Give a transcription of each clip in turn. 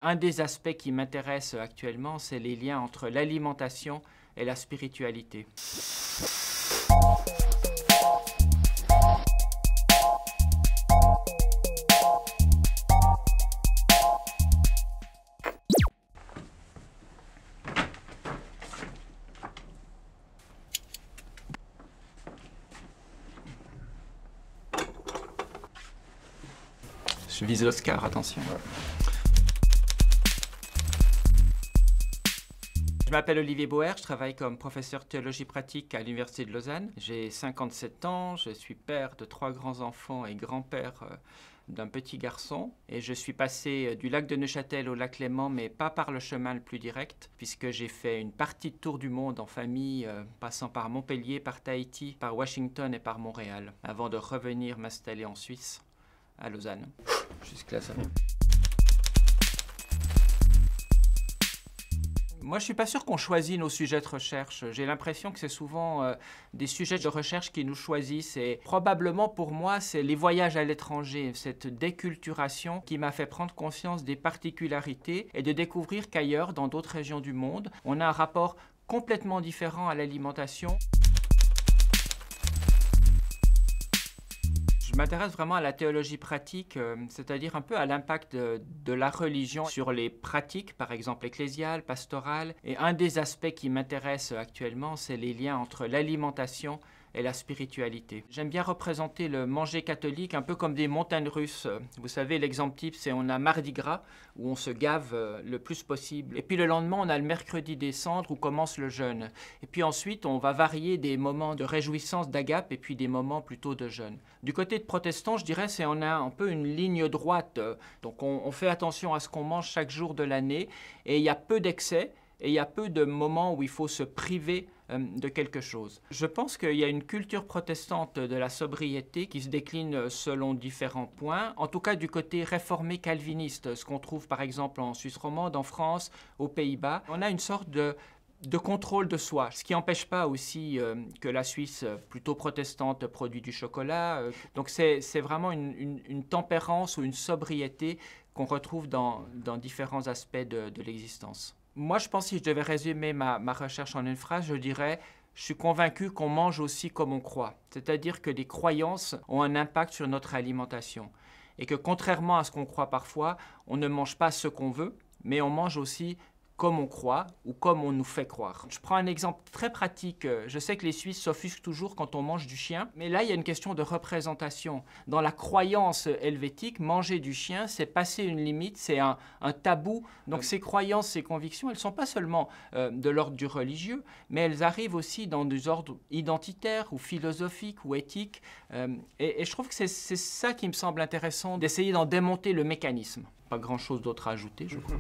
Un des aspects qui m'intéresse actuellement, c'est les liens entre l'alimentation et la spiritualité. Je vise l'Oscar, attention. Je m'appelle Olivier Bauer, je travaille comme professeur de théologie pratique à l'Université de Lausanne. J'ai 57 ans, je suis père de 3 grands-enfants et grand-père d'un petit garçon. Et je suis passé du lac de Neuchâtel au lac Léman, mais pas par le chemin le plus direct, puisque j'ai fait une partie de tour du monde en famille, passant par Montpellier, par Tahiti, par Washington et par Montréal, avant de revenir m'installer en Suisse, à Lausanne. Jusque-là, ça va. Moi, je ne suis pas sûr qu'on choisit nos sujets de recherche. J'ai l'impression que c'est souvent des sujets de recherche qui nous choisissent. Et probablement, pour moi, c'est les voyages à l'étranger, cette déculturation qui m'a fait prendre conscience des particularités et de découvrir qu'ailleurs, dans d'autres régions du monde, on a un rapport complètement différent à l'alimentation. Je m'intéresse vraiment à la théologie pratique, c'est-à-dire un peu à l'impact de la religion sur les pratiques, par exemple ecclésiales, pastorales. Et un des aspects qui m'intéresse actuellement, c'est les liens entre l'alimentation et la spiritualité. J'aime bien représenter le manger catholique un peu comme des montagnes russes. Vous savez, l'exemple type, c'est on a Mardi Gras, où on se gave le plus possible. Et puis le lendemain, on a le mercredi des cendres, où commence le jeûne. Et puis ensuite, on va varier des moments de réjouissance, d'agape, et puis des moments plutôt de jeûne. Du côté de protestants, je dirais, on a un peu une ligne droite. Donc on fait attention à ce qu'on mange chaque jour de l'année, et il y a peu d'excès, et il y a peu de moments où il faut se priver de quelque chose. Je pense qu'il y a une culture protestante de la sobriété qui se décline selon différents points, en tout cas du côté réformé calviniste, ce qu'on trouve par exemple en Suisse romande, en France, aux Pays-Bas. On a une sorte de contrôle de soi, ce qui n'empêche pas aussi que la Suisse, plutôt protestante, produit du chocolat. Donc c'est vraiment une tempérance ou une sobriété qu'on retrouve dans différents aspects de l'existence. Moi, je pense que si je devais résumer ma recherche en une phrase, je dirais « Je suis convaincu qu'on mange aussi comme on croit ». C'est-à-dire que les croyances ont un impact sur notre alimentation. Et que contrairement à ce qu'on croit parfois, on ne mange pas ce qu'on veut, mais on mange aussi comme on croit ou comme on nous fait croire. Je prends un exemple très pratique. Je sais que les Suisses s'offusquent toujours quand on mange du chien, mais là, il y a une question de représentation. Dans la croyance helvétique, manger du chien, c'est passer une limite, c'est un tabou. Donc ces croyances, ces convictions, elles ne sont pas seulement de l'ordre du religieux, mais elles arrivent aussi dans des ordres identitaires ou philosophiques ou éthiques. Et je trouve que c'est ça qui me semble intéressant, d'essayer d'en démonter le mécanisme. Pas grand-chose d'autre à ajouter, je crois.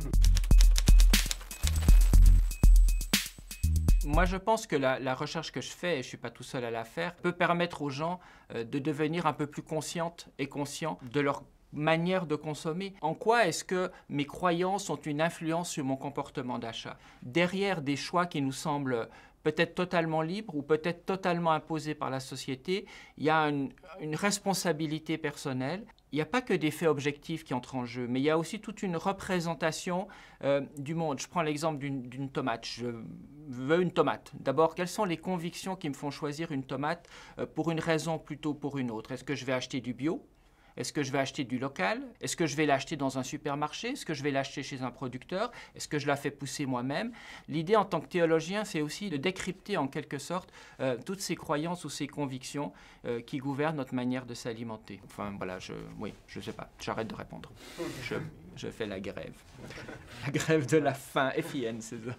Moi, je pense que la recherche que je fais, et je ne suis pas tout seul à la faire, peut permettre aux gens de devenir un peu plus conscientes et conscients de leur manière de consommer. En quoi est-ce que mes croyances ont une influence sur mon comportement d'achat? Derrière des choix qui nous semblent peut-être totalement libres ou peut-être totalement imposés par la société, il y a une responsabilité personnelle. Il n'y a pas que des faits objectifs qui entrent en jeu, mais il y a aussi toute une représentation du monde. Je prends l'exemple d'une tomate. Je veux une tomate. D'abord, quelles sont les convictions qui me font choisir une tomate pour une raison plutôt pour une autre? Est-ce que je vais acheter du bio? Est-ce que je vais acheter du local? Est-ce que je vais l'acheter dans un supermarché? Est-ce que je vais l'acheter chez un producteur? Est-ce que je la fais pousser moi-même? L'idée en tant que théologien, c'est aussi de décrypter en quelque sorte toutes ces croyances ou ces convictions qui gouvernent notre manière de s'alimenter. Enfin voilà, je sais pas, j'arrête de répondre. Je fais la grève. La grève de la faim, FIN, c'est ça.